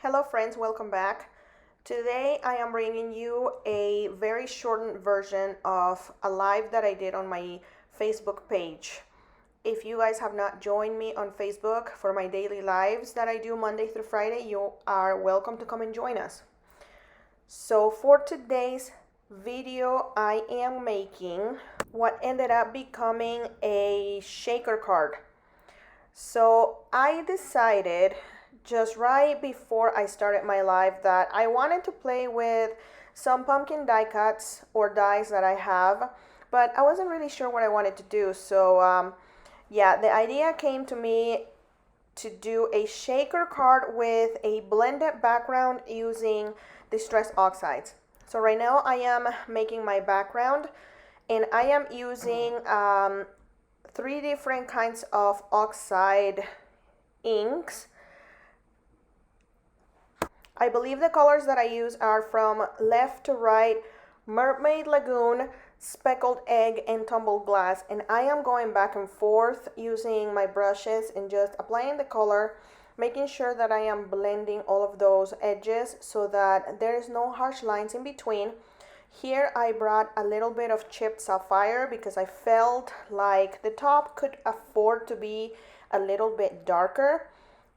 Hello friends, welcome back. Today I am bringing you a very shortened version of a live that I did on my Facebook page. If you guys have not joined me on Facebook for my daily lives that I do Monday through Friday, you are welcome to come and join us. So for today's video, I am making what ended up becoming a shaker card. So I decided just right before I started my live that I wanted to play with some pumpkin die cuts or dies that I have, but I wasn't really sure what I wanted to do. So yeah, the idea came to me to do a shaker card with a blended background using distress oxides. So right now I am making my background and I am using three different kinds of oxide inks. I believe the colors that I use are from left to right, Mermaid Lagoon, Speckled Egg, and Tumbled Glass. And I am going back and forth using my brushes and just applying the color, making sure that I am blending all of those edges so that there is no harsh lines in between. Here I brought a little bit of chipped sapphire because I felt like the top could afford to be a little bit darker.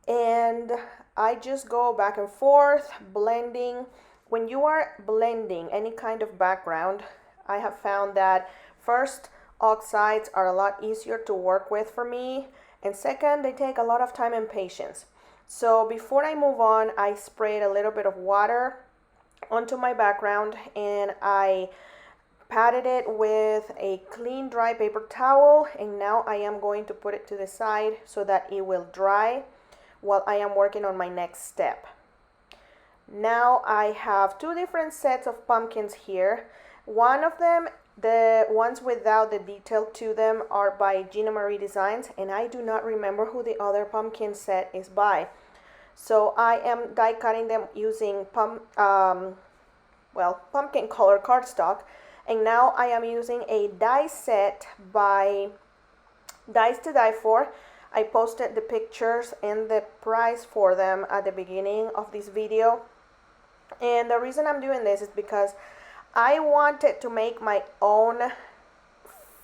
And I just go back and forth blending. When you are blending any kind of background, I have found that first, oxides are a lot easier to work with for me, and second, they take a lot of time and patience. So before I move on, I sprayed a little bit of water onto my background and I patted it with a clean dry paper towel, and now I am going to put it to the side so that it will dry while I am working on my next step. Now I have two different sets of pumpkins here. One of them, the ones without the detail to them, are by Gina Marie Designs, and I do not remember who the other pumpkin set is by. So I am die cutting them using pumpkin color cardstock, and now I am using a die set by Dies to Die For. I posted the pictures and the price for them at the beginning of this video. And the reason I'm doing this is because I wanted to make my own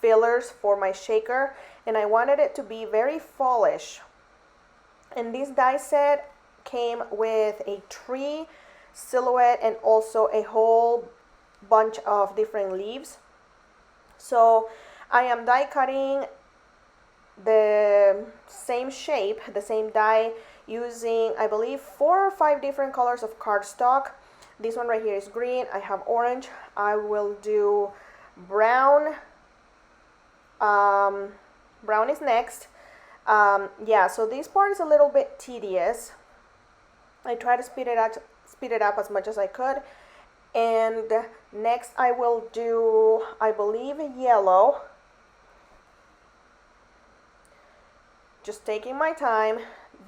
fillers for my shaker, and I wanted it to be very fallish. And this die set came with a tree silhouette and also a whole bunch of different leaves. So I am die cutting the same shape, the same die, using I believe 4 or 5 different colors of cardstock. This one right here is green. I have orange. I will do brown. Brown is next. Yeah, so this part is a little bit tedious. I try to speed it up as much as I could. And next I will do, I believe, yellow. Just taking my time.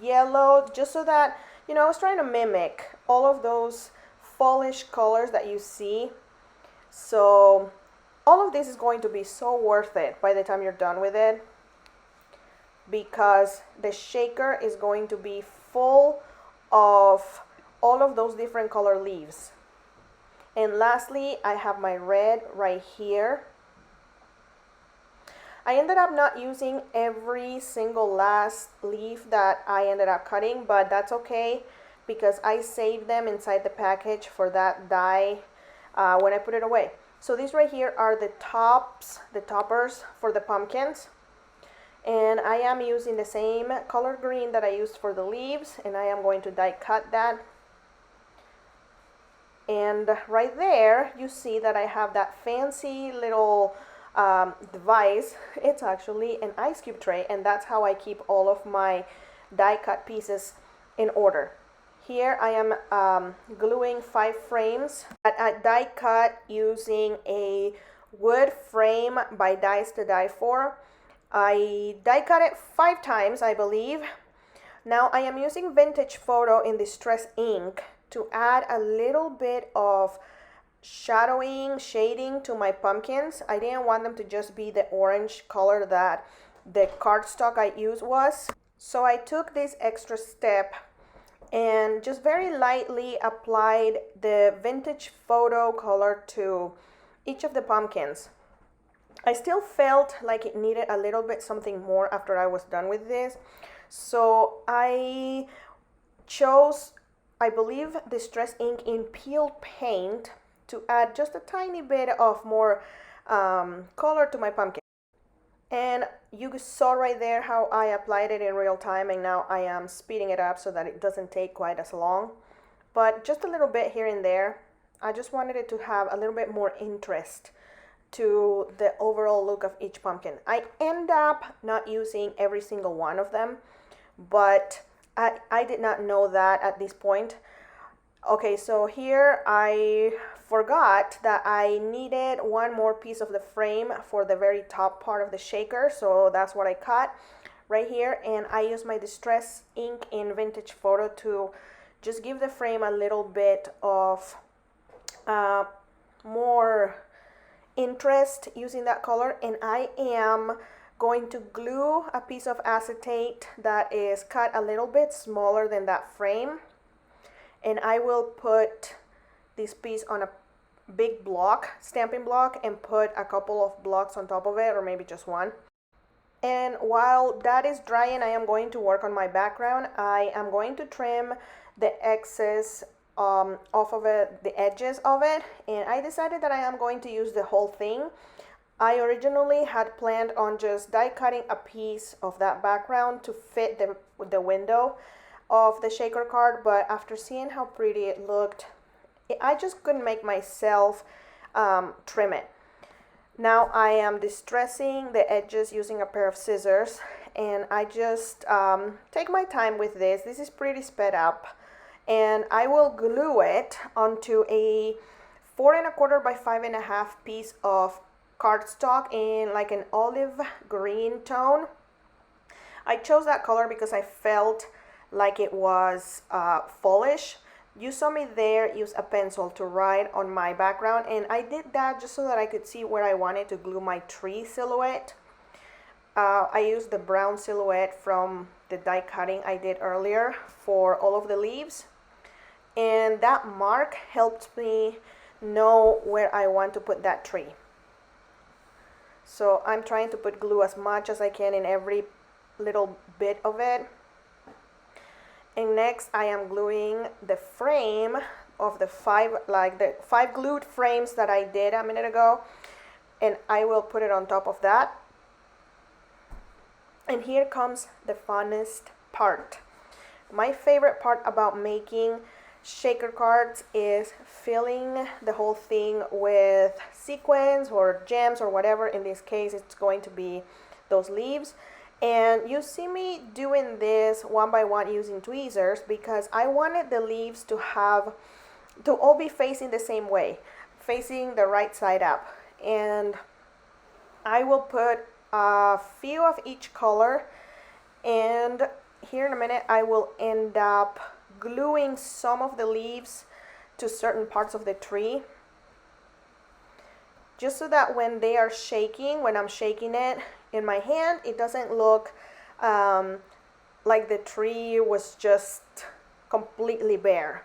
Yellow, just so that, I was trying to mimic all of those fallish colors that you see. So all of this is going to be so worth it by the time you're done with it, because the shaker is going to be full of all of those different color leaves. And lastly, I have my red right here. I ended up not using every single last leaf that I ended up cutting, but that's okay because I saved them inside the package for that die when I put it away. So these right here are the toppers for the pumpkins. And I am using the same color green that I used for the leaves, and I am going to die cut that. And right there, you see that I have that fancy little device. It's actually an ice cube tray, and that's how I keep all of my die cut pieces in order. Here I am gluing 5 frames that I die cut using a wood frame by Dies to Die For. I die cut it 5 times, I believe. Now I am using Vintage Photo in Distress ink to add a little bit of shading to my pumpkins. I didn't want them to just be the orange color that the cardstock I used was. So I took this extra step and just very lightly applied the Vintage Photo color to each of the pumpkins. I still felt like it needed a little bit something more after I was done with this. So I chose, I believe, Distress ink in Peel Paint to add just a tiny bit of more color to my pumpkin. And you saw right there how I applied it in real time, and now I am speeding it up so that it doesn't take quite as long. But just a little bit here and there. I just wanted it to have a little bit more interest to the overall look of each pumpkin. I end up not using every single one of them, but I did not know that at this point. Okay, so here I forgot that I needed one more piece of the frame for the very top part of the shaker, so that's what I cut right here, and I used my Distress ink in Vintage Photo to just give the frame a little bit of more interest using that color. And I am going to glue a piece of acetate that is cut a little bit smaller than that frame, and I will put this piece on a big block, stamping block, and put a couple of blocks on top of it, or maybe just one. And while that is drying, I am going to work on my background. I am going to trim the excess off of it, the edges of it, and I decided that I am going to use the whole thing. I originally had planned on just die cutting a piece of that background to fit the window of the shaker card, but after seeing how pretty it looked, I just couldn't make myself trim it. Now I am distressing the edges using a pair of scissors, and I just take my time with this. This is pretty sped up, and I will glue it onto a 4 1/4 by 5 1/2 piece of cardstock in like an olive green tone. I chose that color because I felt like it was fallish. You saw me there use a pencil to write on my background, and I did that just so that I could see where I wanted to glue my tree silhouette. I used the brown silhouette from the die cutting I did earlier for all of the leaves, and that mark helped me know where I want to put that tree. So I'm trying to put glue as much as I can in every little bit of it. And next I am gluing the frame of the five glued frames that I did a minute ago, and I will put it on top of that. And here comes the funnest part. My favorite part about making shaker cards is filling the whole thing with sequins or gems or whatever. In this case, it's going to be those leaves. And you see me doing this one by one using tweezers because I wanted the leaves to all be facing the same way, facing the right side up. And I will put a few of each color, and here in a minute I will end up gluing some of the leaves to certain parts of the tree, just so that when they are shaking, when I'm shaking it in my hand, it doesn't look like the tree was just completely bare.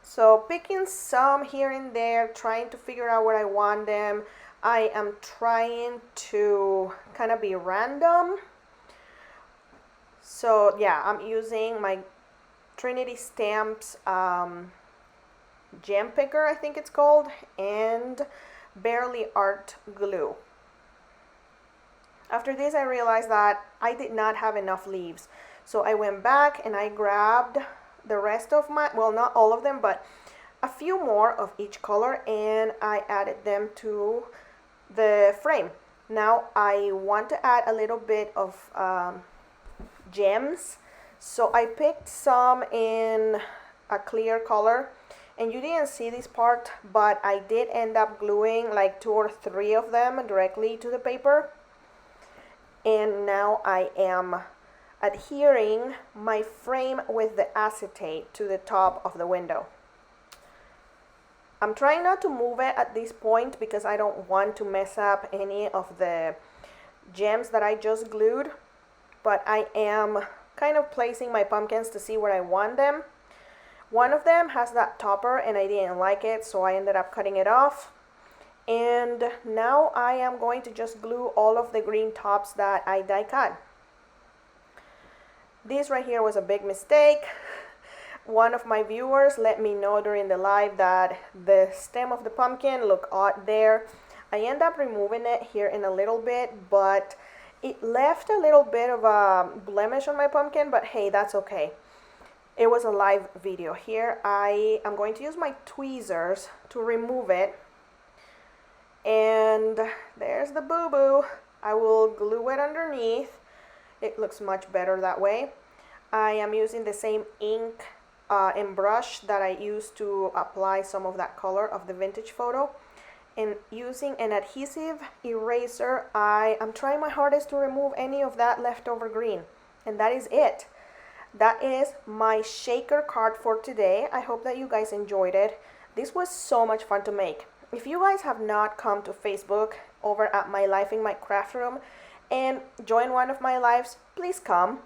So picking some here and there, trying to figure out where I want them. I am trying to kind of be random. So yeah, I'm using my Trinity Stamps gem picker, I think it's called, and Barely Art glue. After this, I realized that I did not have enough leaves, so I went back and I grabbed the rest of my, well, not all of them, but a few more of each color, and I added them to the frame. Now I want to add a little bit of gems, so I picked some in a clear color, and you didn't see this part, but I did end up gluing like 2 or 3 of them directly to the paper. And now I am adhering my frame with the acetate to the top of the window. I'm trying not to move it at this point because I don't want to mess up any of the gems that I just glued, but I am kind of placing my pumpkins to see where I want them. One of them has that topper and I didn't like it, so I ended up cutting it off. And now I am going to just glue all of the green tops that I die cut. This right here was a big mistake. One of my viewers let me know during the live that the stem of the pumpkin looked odd there. I end up removing it here in a little bit, but it left a little bit of a blemish on my pumpkin, but hey, that's okay. It was a live video. Here I am going to use my tweezers to remove it. And there's the boo-boo. I will glue it underneath. It looks much better that way. I am using the same ink and brush that I used to apply some of that color of the vintage photo. And using an adhesive eraser, I am trying my hardest to remove any of that leftover green. And that is it. That is my shaker card for today. I hope that you guys enjoyed it. This was so much fun to make. If you guys have not come to Facebook over at My Life in My Craft Room and join one of my lives, please come.